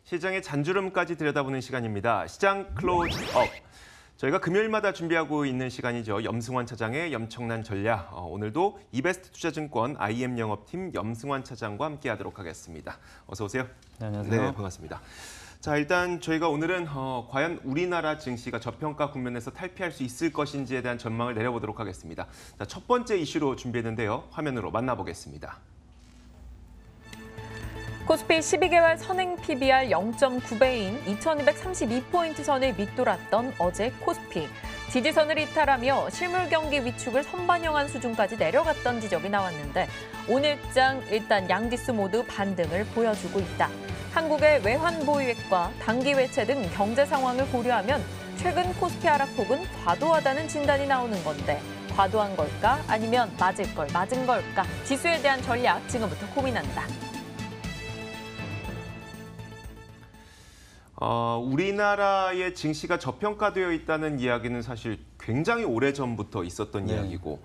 시장의 잔주름까지 들여다보는 시간입니다. 시장 클로즈업. 저희가 금요일마다 준비하고 있는 시간이죠. 염승환 차장의 염청난 전략. 오늘도 이베스트 투자증권 IM 영업팀 염승환 차장과 함께하도록 하겠습니다. 어서 오세요. 네, 안녕하세요. 네, 반갑습니다. 자, 일단 저희가 오늘은 과연 우리나라 증시가 저평가 국면에서 탈피할 수 있을 것인지에 대한 전망을 내려보도록 하겠습니다. 자, 첫 번째 이슈로 준비했는데요. 화면으로 만나보겠습니다. 코스피 12개월 선행 PBR 0.9배인 2232포인트 선을 밑돌았던 어제 코스피. 지지선을 이탈하며 실물 경기 위축을 선반영한 수준까지 내려갔던 지적이 나왔는데 오늘장 일단 양지수 모두 반등을 보여주고 있다. 한국의 외환 보유액과 단기 외채 등 경제 상황을 고려하면 최근 코스피 하락폭은 과도하다는 진단이 나오는 건데 과도한 걸까? 아니면 맞은 걸까? 지수에 대한 전략 지금부터 고민한다. 우리나라의 증시가 저평가되어 있다는 이야기는 사실 굉장히 오래전부터 있었던 이야기고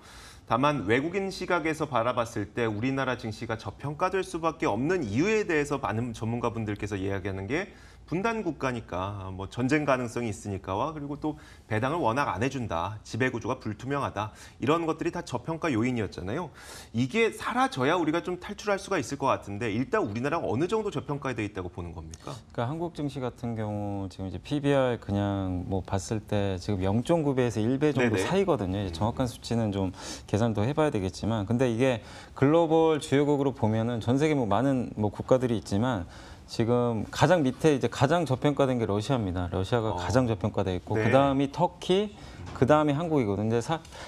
다만 외국인 시각에서 바라봤을 때 우리나라 증시가 저평가될 수밖에 없는 이유에 대해서 많은 전문가분들께서 이야기하는 게 분단 국가니까 뭐 전쟁 가능성이 있으니까와 그리고 또 배당을 워낙 안 해준다. 지배구조가 불투명하다. 이런 것들이 다 저평가 요인이었잖아요. 이게 사라져야 우리가 좀 탈출할 수가 있을 것 같은데 일단 우리나라가 어느 정도 저평가에 돼 있다고 보는 겁니까? 그러니까 한국 증시 같은 경우 지금 이제 PBR 그냥 뭐 봤을 때 지금 0.9배에서 1배 정도 네네. 사이거든요. 이제 정확한 수치는 좀 계산 더 해봐야 되겠지만, 근데 이게 글로벌 주요국으로 보면은 전 세계 뭐 많은 뭐 국가들이 있지만. 지금 가장 밑에 이제 가장 저평가된 게 러시아입니다. 러시아가 가장 저평가돼 있고 네. 그다음이 터키, 그다음이 한국이거든요. 근데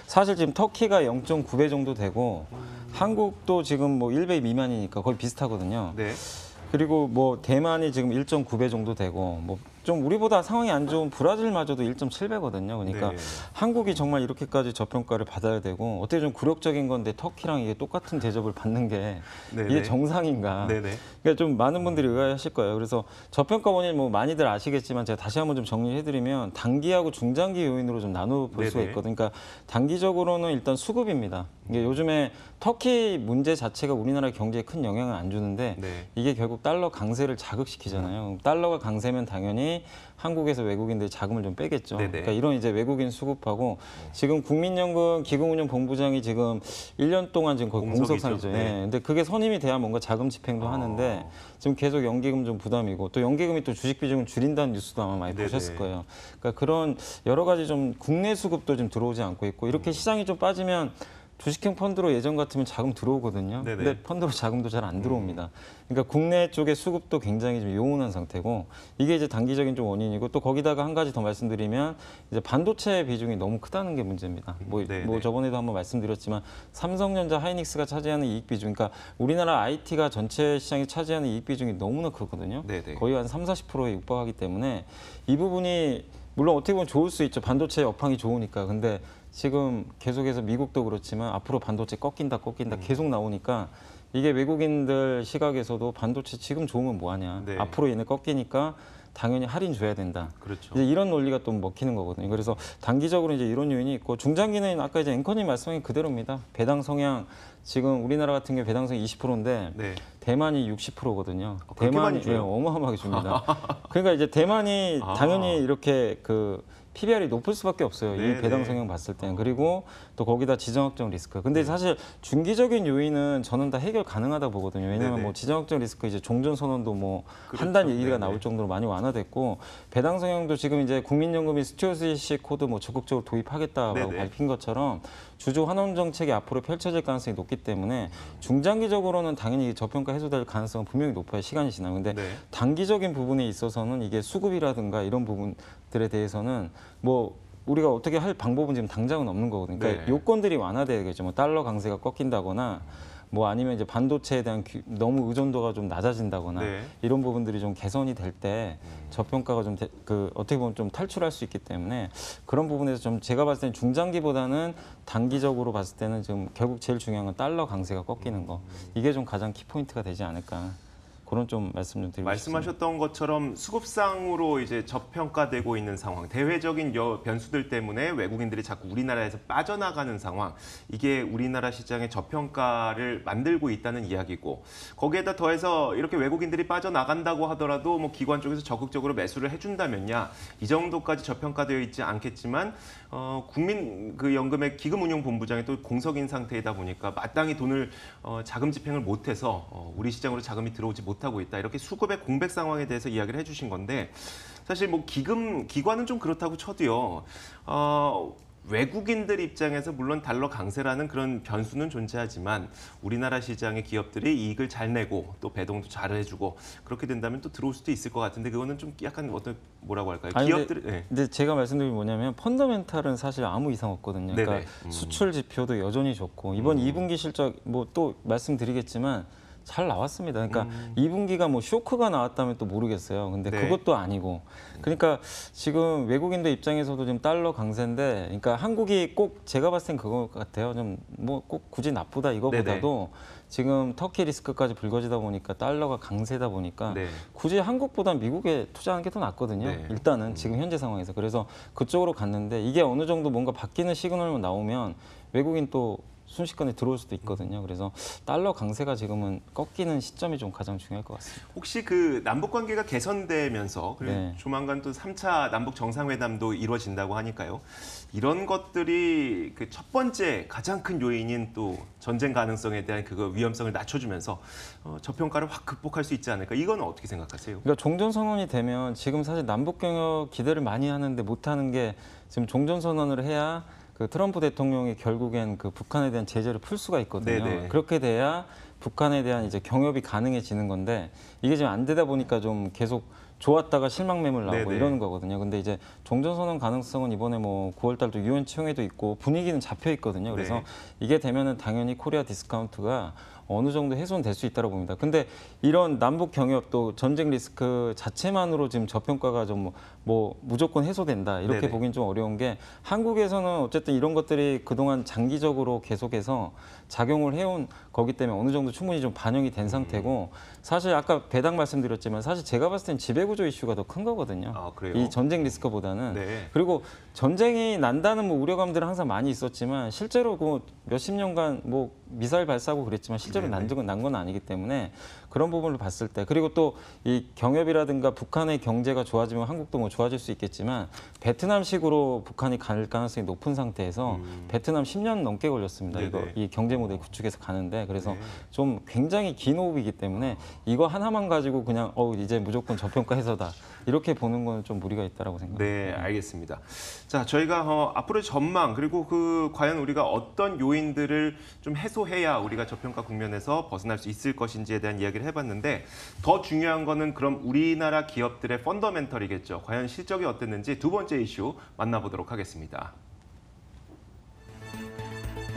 사실 지금 터키가 0.9배 정도 되고 한국도 지금 뭐 1배 미만이니까 거의 비슷하거든요. 네. 그리고 뭐 대만이 지금 1.9배 정도 되고 뭐 좀 우리보다 상황이 안 좋은 브라질마저도 1.7배거든요. 그러니까 네. 한국이 정말 이렇게까지 저평가를 받아야 되고 어떻게 좀 굴욕적인 건데 터키랑 이게 똑같은 대접을 받는 게 네네. 이게 정상인가? 네네. 그러니까 좀 많은 분들이 의아해하실 거예요. 그래서 저평가 원인 뭐 많이들 아시겠지만 제가 다시 한번 좀 정리해드리면 단기하고 중장기 요인으로 좀 나눠 볼 수가 네네. 있거든요. 그러니까 단기적으로는 일단 수급입니다. 이게 요즘에 터키 문제 자체가 우리나라 경제에 큰 영향을 안 주는데 네. 이게 결국 달러 강세를 자극시키잖아요. 달러가 강세면 당연히 한국에서 외국인들이 자금을 좀 빼겠죠. 네네. 그러니까 이런 이제 외국인 수급하고 지금 국민연금 기금운용본부장이 지금 1년 동안 지금 거의 공석상이죠. 네. 예. 근데 그게 선임이 돼야 뭔가 자금 집행도 하는데 지금 계속 연기금 좀 부담이고 또 연기금이 또 주식 비중을 줄인다는 뉴스도 아마 많이 네네. 보셨을 거예요. 그러니까 그런 여러 가지 좀 국내 수급도 좀 들어오지 않고 있고 이렇게 시장이 좀 빠지면 주식형 펀드로 예전 같으면 자금 들어오거든요. 네네. 근데 펀드로 자금도 잘 안 들어옵니다. 그러니까 국내 쪽의 수급도 굉장히 좀 요원한 상태고 이게 이제 단기적인 좀 원인이고 또 거기다가 한 가지 더 말씀드리면 이제 반도체 비중이 너무 크다는 게 문제입니다. 뭐 네네. 저번에도 한번 말씀드렸지만 삼성전자, 하이닉스가 차지하는 이익 비중, 그러니까 우리나라 IT가 전체 시장이 차지하는 이익 비중이 너무나 크거든요. 네네. 거의 한 30~40%에 육박하기 때문에 이 부분이 물론 어떻게 보면 좋을 수 있죠. 반도체 업황이 좋으니까. 근데 지금 계속해서 미국도 그렇지만 앞으로 반도체 꺾인다 계속 나오니까 이게 외국인들 시각에서도 반도체 지금 좋으면 뭐하냐. 네. 앞으로 얘네 꺾이니까 당연히 할인 줘야 된다. 그렇죠. 이제 이런 논리가 또 먹히는 거거든요. 그래서 단기적으로 이제 이런 요인이 있고 중장기는 아까 이제 앵커님 말씀하신 그대로입니다. 배당 성향 지금 우리나라 같은 경우 배당 성향 20%인데 네. 대만이 60%거든요. 그렇게 많이 대만이 줘요? 어마어마하게 줍니다. 그러니까 이제 대만이 당연히 이렇게 그 PBR이 높을 수밖에 없어요. 네, 이 배당 네. 성향 봤을 땐. 그리고 또 거기다 지정학적 리스크. 근데 사실 중기적인 요인은 저는 다 해결 가능하다 보거든요. 왜냐하면 네네. 뭐 지정학적 리스크 이제 종전 선언도 뭐 그렇죠. 한다는 얘기가 네네. 나올 정도로 많이 완화됐고 배당 성향도 지금 이제 국민연금이 스튜어디십 코드 뭐 적극적으로 도입하겠다라고 네네. 밝힌 것처럼 주주 환원 정책이 앞으로 펼쳐질 가능성이 높기 때문에 중장기적으로는 당연히 저평가 해소될 가능성은 분명히 높아요. 시간이 지나면. 근데 네. 단기적인 부분에 있어서는 이게 수급이라든가 이런 부분들에 대해서는 뭐 우리가 어떻게 할 방법은 지금 당장은 없는 거거든요. 그러니까 네. 요건들이 완화돼야겠죠. 뭐 달러 강세가 꺾인다거나 뭐 아니면 이제 반도체에 대한 너무 의존도가 좀 낮아진다거나 네. 이런 부분들이 좀 개선이 될 때 저평가가 좀 어떻게 보면 좀 탈출할 수 있기 때문에 그런 부분에서 좀 제가 봤을 때는 중장기보다는 단기적으로 봤을 때는 지금 결국 제일 중요한 건 달러 강세가 꺾이는 거. 이게 좀 가장 키포인트가 되지 않을까. 그런 좀 말씀 좀 드리고 싶습니다. 말씀하셨던 것처럼 수급상으로 이제 저평가되고 있는 상황, 대외적인 변수들 때문에 외국인들이 자꾸 우리나라에서 빠져나가는 상황, 이게 우리나라 시장의 저평가를 만들고 있다는 이야기고, 거기에다 더해서 이렇게 외국인들이 빠져나간다고 하더라도 뭐 기관 쪽에서 적극적으로 매수를 해준다면야 이 정도까지 저평가되어 있지 않겠지만 국민 그 연금의 기금운용본부장이 또 공석인 상태이다 보니까 마땅히 돈을 자금 집행을 못해서 우리 시장으로 자금이 들어오지 못하고 있다. 이렇게 수급의 공백 상황에 대해서 이야기를 해주신 건데, 사실 뭐 기관은 좀 그렇다고 쳐도요. 외국인들 입장에서 물론 달러 강세라는 그런 변수는 존재하지만 우리나라 시장의 기업들이 이익을 잘 내고 또 배동도 잘 해주고 그렇게 된다면 또 들어올 수도 있을 것 같은데, 그거는 좀 약간 뭐라고 할까요? 기업들이. 근데 제가 말씀드린 게 뭐냐면 펀더멘탈은 사실 아무 이상 없거든요. 그러니까 수출 지표도 여전히 좋고 이번 2분기 실적 뭐 또 말씀드리겠지만 잘 나왔습니다. 그러니까 2분기가 뭐 쇼크가 나왔다면 또 모르겠어요. 근데 네. 그것도 아니고. 그러니까 지금 외국인들 입장에서도 지금 달러 강세인데, 그러니까 한국이 꼭 제가 봤을 땐 그거 같아요. 좀 뭐 꼭 굳이 나쁘다 이거보다도 지금 터키 리스크까지 불거지다 보니까 달러가 강세다 보니까 네. 굳이 한국보다 미국에 투자하는 게 더 낫거든요. 네. 일단은 지금 현재 상황에서. 그래서 그쪽으로 갔는데 이게 어느 정도 뭔가 바뀌는 시그널만 나오면 외국인 또 순식간에 들어올 수도 있거든요. 그래서 달러 강세가 지금은 꺾이는 시점이 좀 가장 중요할 것 같습니다. 혹시 그 남북 관계가 개선되면서 그리고 네. 조만간 또 3차 남북 정상회담도 이루어진다고 하니까요. 이런 것들이 그 첫 번째 가장 큰 요인인 또 전쟁 가능성에 대한 그 위험성을 낮춰주면서 저평가를 확 극복할 수 있지 않을까? 이건 어떻게 생각하세요? 그러니까 종전선언이 되면 지금 사실 남북 경협 기대를 많이 하는데 못하는 게, 지금 종전선언을 해야 그 트럼프 대통령이 결국엔 그 북한에 대한 제재를 풀 수가 있거든요. 네네. 그렇게 돼야 북한에 대한 이제 경협이 가능해지는 건데, 이게 지금 안 되다 보니까 좀 계속 좋았다가 실망매물 나오고 네네. 이러는 거거든요. 근데 이제 종전선언 가능성은 이번에 뭐 9월 달도 유엔 총회도 있고 분위기는 잡혀 있거든요. 그래서 네. 이게 되면은 당연히 코리아 디스카운트가 어느 정도 훼손될 수 있다고 봅니다. 근데 이런 남북 경협 또 전쟁 리스크 자체만으로 지금 저평가가 좀 뭐 무조건 해소된다 이렇게 네네. 보긴 좀 어려운 게, 한국에서는 어쨌든 이런 것들이 그동안 장기적으로 계속해서 작용을 해온 거기 때문에 어느 정도 충분히 좀 반영이 된 상태고, 사실 아까 배당 말씀드렸지만 사실 제가 봤을 땐 지배구조 이슈가 더 큰 거거든요. 아, 그래요? 이 전쟁 리스크보다는. 네. 그리고 전쟁이 난다는 뭐 우려감들은 항상 많이 있었지만 실제로 그 몇십 년간 뭐 미사일 발사하고 그랬지만 실제로 네네. 난 건 아니기 때문에 그런 부분을 봤을 때, 그리고 또 이 경협이라든가 북한의 경제가 좋아지면 한국도 뭐 좋아질 수 있겠지만 베트남식으로 북한이 갈 가능성이 높은 상태에서 베트남 10년 넘게 걸렸습니다. 네네. 이거 이 경제 모델 구축해서 가는데, 그래서 네. 좀 굉장히 긴 호흡이기 때문에 이거 하나만 가지고 그냥 이제 무조건 저평가 해서다 이렇게 보는 건 좀 무리가 있다라고 생각합니다. 네, 알겠습니다. 자, 저희가 앞으로의 전망, 그리고 그 과연 우리가 어떤 요인들을 좀 해소해야 우리가 저평가 국면에서 벗어날 수 있을 것인지에 대한 이야기를 해봤는데, 더 중요한 거는 그럼 우리나라 기업들의 펀더멘털이겠죠. 과연 실적이 어땠는지 두 번째 이슈 만나보도록 하겠습니다.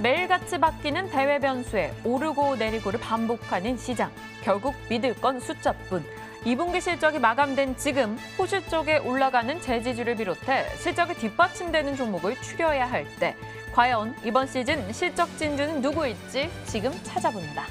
매일같이 바뀌는 대외 변수에 오르고 내리고를 반복하는 시장. 결국 믿을 건 숫자뿐. 2분기 실적이 마감된 지금 호실 쪽에 올라가는 재지주를 비롯해 실적이 뒷받침되는 종목을 추려야 할 때, 과연 이번 시즌 실적 진주는 누구일지 지금 찾아본다.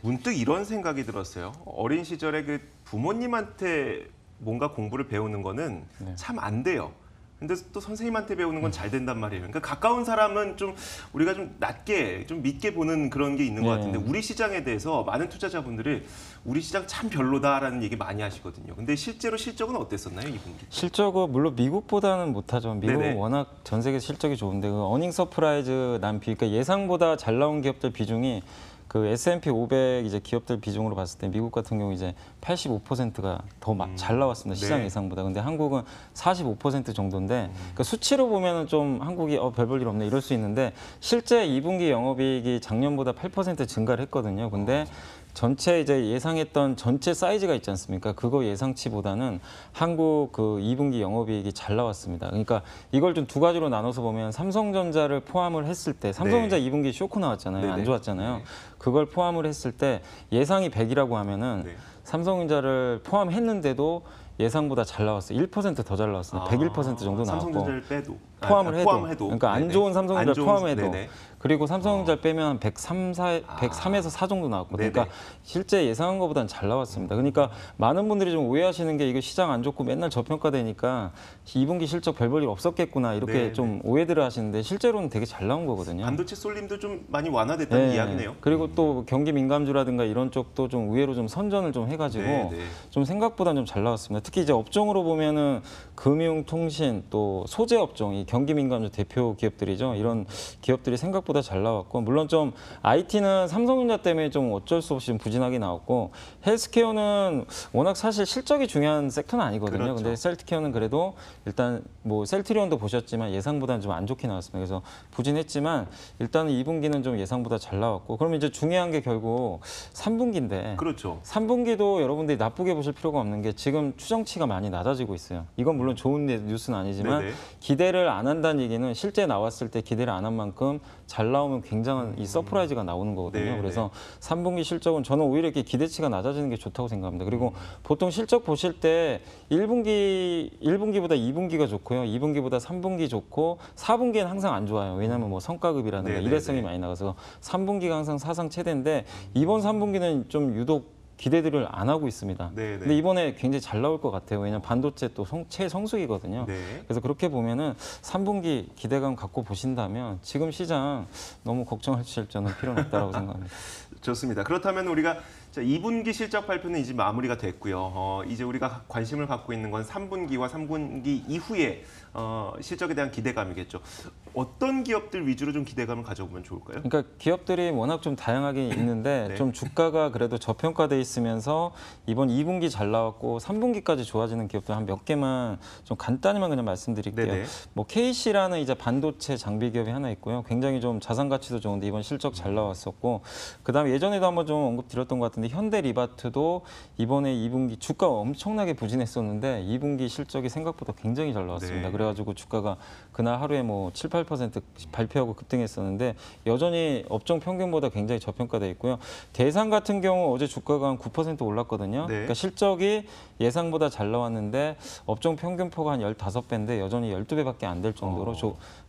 문득 이런 생각이 들었어요. 어린 시절에 그 부모님한테 뭔가 공부를 배우는 거는 참 안 돼요. 근데 또 선생님한테 배우는 건 잘 된단 말이에요. 그러니까 가까운 사람은 좀 우리가 좀 낮게, 좀 믿게 보는 그런 게 있는 것 같은데, 우리 시장에 대해서 많은 투자자분들이 우리 시장 참 별로다라는 얘기 많이 하시거든요. 근데 실제로 실적은 어땠었나요, 이 분기? 실적은 물론 미국보다는 못하죠. 미국은 네네. 워낙 전 세계 실적이 좋은데, 그 어닝 서프라이즈 그러니까 예상보다 잘 나온 기업들 비중이 그 S&P 500 이제 기업들 비중으로 봤을 때 미국 같은 경우 이제 85%가 더 잘 나왔습니다. 시장 네. 예상보다. 근데 한국은 45% 정도인데, 그러니까 수치로 보면은 좀 한국이 별 볼 일 없네 이럴 수 있는데, 실제 2분기 영업이익이 작년보다 8% 증가를 했거든요. 근데 전체 이제 예상했던 전체 사이즈가 있지 않습니까? 그거 예상치보다는 한국 그 2분기 영업이익이 잘 나왔습니다. 그러니까 이걸 좀 두 가지로 나눠서 보면, 삼성전자를 포함을 했을 때, 삼성전자 2분기 쇼크 나왔잖아요. 네네. 안 좋았잖아요. 그걸 포함을 했을 때 예상이 100이라고 하면은 네. 삼성전자를 포함했는데도 예상보다 잘 나왔어요. 1% 더 잘 나왔습니다. 101% 정도 나왔고. 삼성전자를 빼도. 포함을 해도. 그러니까 안 네네. 좋은 삼성전자 안 좋은- 포함해도. 네네. 그리고 삼성전자 빼면 103에서 4 정도 나왔거든요. 그러니까 실제 예상한 것보다는 잘 나왔습니다. 그러니까 많은 분들이 좀 오해하시는 게 이거 시장 안 좋고 맨날 저평가되니까 2분기 실적 별 볼 일 없었겠구나 이렇게 네네. 좀 오해들을 하시는데 실제로는 되게 잘 나온 거거든요. 반도체 쏠림도 좀 많이 완화됐다는 네. 이야기네요. 그리고 또 경기 민감주라든가 이런 쪽도 좀 의외로 좀 선전을 좀 해가지고 네, 네. 좀 생각보다는 좀 잘 나왔습니다. 특히 이제 업종으로 보면은 금융, 통신, 또 소재 업종, 이 경기 민감주 대표 기업들이죠. 이런 기업들이 생각보다 잘 나왔고 물론 좀 IT는 삼성전자 때문에 좀 어쩔 수 없이 좀 부진하게 나왔고 헬스케어는 워낙 사실 실적이 중요한 섹터는 아니거든요. 그렇죠. 근데 셀트케어는 그래도 일단 뭐 셀트리온도 보셨지만 예상보다는 좀 안 좋게 나왔습니다. 그래서 부진했지만 일단은 2분기는 좀 예상보다 잘 나왔고 그러면 이제 중요한 게 결국 3분기인데 그렇죠. 3분기도 여러분들이 나쁘게 보실 필요가 없는 게 지금 추정치가 많이 낮아지고 있어요. 이건 물론 좋은 뉴스는 아니지만 네네. 기대를 안 한다는 얘기는 실제 나왔을 때 기대를 안 한 만큼 잘 나오면 굉장한 이 서프라이즈가 나오는 거거든요. 네네. 그래서 3분기 실적은 저는 오히려 이렇게 기대치가 낮아지는 게 좋다고 생각합니다. 그리고 보통 실적 보실 때 1분기보다 2분기가 좋고요. 2분기보다 3분기 좋고 4분기는 항상 안 좋아요. 왜냐하면 뭐 성과급이라든가 네네네. 일회성이 많이 나가서 3분기가 항상 사상 최대인데 이번 3분기는 좀 유독 기대들을 안 하고 있습니다. 네네. 근데 이번에 굉장히 잘 나올 것 같아요. 왜냐하면 반도체 또 최성수기거든요. 네. 그래서 그렇게 보면은 3분기 기대감 갖고 보신다면 지금 시장 너무 걱정하실 저는 필요는 없다라고 생각합니다. 좋습니다. 그렇다면 우리가 2분기 실적 발표는 이제 마무리가 됐고요. 이제 우리가 관심을 갖고 있는 건 3분기와 3분기 이후에 실적에 대한 기대감이겠죠. 어떤 기업들 위주로 좀 기대감을 가져보면 좋을까요? 그러니까 기업들이 워낙 좀 다양하게 있는데 네. 좀 주가가 그래도 저평가돼 있으면서 이번 2분기 잘 나왔고 3분기까지 좋아지는 기업들 한 몇 개만 좀 간단히만 그냥 말씀드릴게요. 네네. 뭐 KC라는 이제 반도체 장비 기업이 하나 있고요. 굉장히 좀 자산 가치도 좋은데 이번 실적 잘 나왔었고 그다음에 예전에도 한번 좀 언급드렸던 것 같은데 현대리바트도 이번에 2분기 주가 엄청나게 부진했었는데 2분기 실적이 생각보다 굉장히 잘 나왔습니다. 네. 그래가지고 주가가 그날 하루에 뭐 7, 8% 발표하고 급등했었는데 여전히 업종 평균보다 굉장히 저평가돼 있고요. 대상 같은 경우 어제 주가가 한 9% 올랐거든요. 네. 그러니까 실적이 예상보다 잘 나왔는데 업종 평균포가 한 15배인데 여전히 12배밖에 안 될 정도로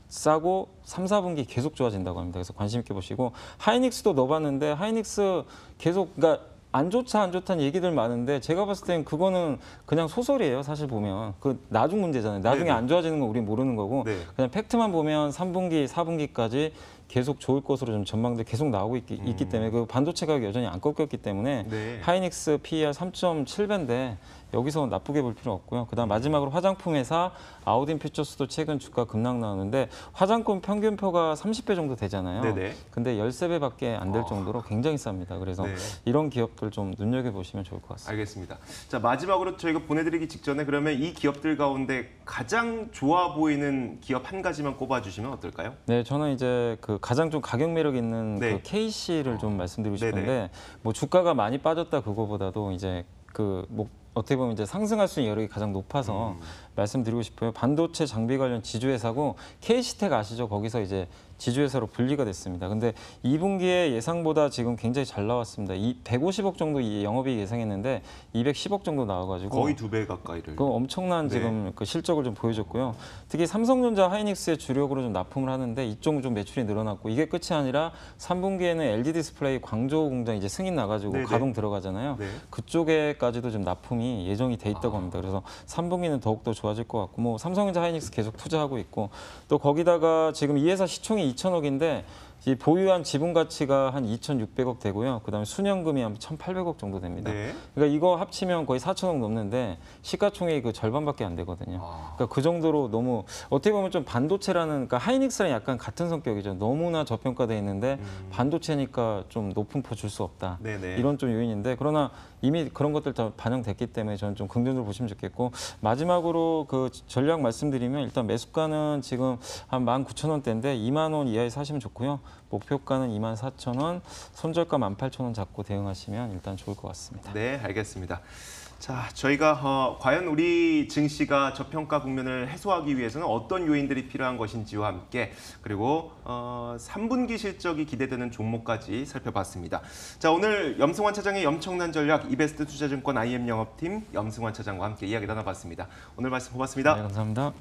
싸고 3, 4분기 계속 좋아진다고 합니다. 그래서 관심 있게 보시고 하이닉스도 넣어봤는데 하이닉스 계속 그러니까 안 좋다는 얘기들 많은데 제가 봤을 땐 그거는 그냥 소설이에요. 사실 보면 그 나중 문제잖아요. 나중에 네네. 안 좋아지는 건 우리 모르는 거고 네. 그냥 팩트만 보면 3분기, 4분기까지 계속 좋을 것으로 좀 전망돼 계속 나오고 있기 때문에 그 반도체 가격이 여전히 안 꺾였기 때문에 네. 하이닉스 PER 3.7배인데 여기서 나쁘게 볼 필요 없고요. 그다음 마지막으로 화장품 회사 아우딘 퓨처스도 최근 주가 급락 나오는데 화장품 평균표가 30배 정도 되잖아요. 네네. 근데 13배밖에 안 될 정도로 굉장히 쌉니다. 그래서 네. 이런 기업들 좀 눈여겨보시면 좋을 것 같습니다. 알겠습니다. 자, 마지막으로 저희가 보내드리기 직전에 그러면 이 기업들 가운데 가장 좋아 보이는 기업 한 가지만 꼽아주시면 어떨까요? 네, 저는 이제 그 가장 좀 가격 매력 있는 네. 그 KC를 좀 말씀드리고 네네. 싶은데 뭐 주가가 많이 빠졌다 그거보다도 이제 그 뭐 어떻게 보면 이제 상승할 수 있는 여력이 가장 높아서 말씀드리고 싶어요. 반도체 장비 관련 지주회사고 KC텍 아시죠? 거기서 이제 지주회사로 분리가 됐습니다. 근데 2분기에 예상보다 지금 굉장히 잘 나왔습니다. 150억 정도 영업이익 예상했는데 210억 정도 나와가지고 거의 2배 가까이를. 그 엄청난 네. 지금 그 실적을 좀 보여줬고요. 특히 삼성전자, 하이닉스의 주력으로 좀 납품을 하는데 이쪽 좀 매출이 늘어났고 이게 끝이 아니라 3분기에는 LG 디스플레이 광저우 공장 이제 승인 나가지고 네네. 가동 들어가잖아요. 네. 그쪽에까지도 좀 납품이 예정이 돼 있다고 합니다. 그래서 3분기는 더욱더 좋아질 것 같고 뭐 삼성전자, 하이닉스 계속 투자하고 있고 또 거기다가 지금 이 회사 시총이 2천억인데 이 보유한 지분 가치가 한 2,600억 되고요. 그다음에 순연금이 한 1,800억 정도 됩니다. 네. 그러니까 이거 합치면 거의 4천억 넘는데 시가총액이 그 절반밖에 안 되거든요. 그러니까 그 정도로 너무 어떻게 보면 좀 반도체라는 그러니까 하이닉스랑 약간 같은 성격이죠. 너무나 저평가돼 있는데 반도체니까 좀 높은 포 줄 수 없다. 네네. 이런 좀 요인인데 그러나 이미 그런 것들 다 반영됐기 때문에 저는 좀 긍정적으로 보시면 좋겠고 마지막으로 그 전략 말씀드리면 일단 매수가는 지금 한 19,000원대인데 2만 원 이하에 사시면 좋고요. 목표가는 24,000원, 손절가 18,000원 잡고 대응하시면 일단 좋을 것 같습니다. 네, 알겠습니다. 자, 저희가 과연 우리 증시가 저평가 국면을 해소하기 위해서는 어떤 요인들이 필요한 것인지와 함께 그리고 3분기 실적이 기대되는 종목까지 살펴봤습니다. 자, 오늘 염승환 차장의 엄청난 전략 이베스트 투자증권 IM 영업팀 염승환 차장과 함께 이야기 나눠봤습니다. 오늘 말씀 고맙습니다. 네, 감사합니다.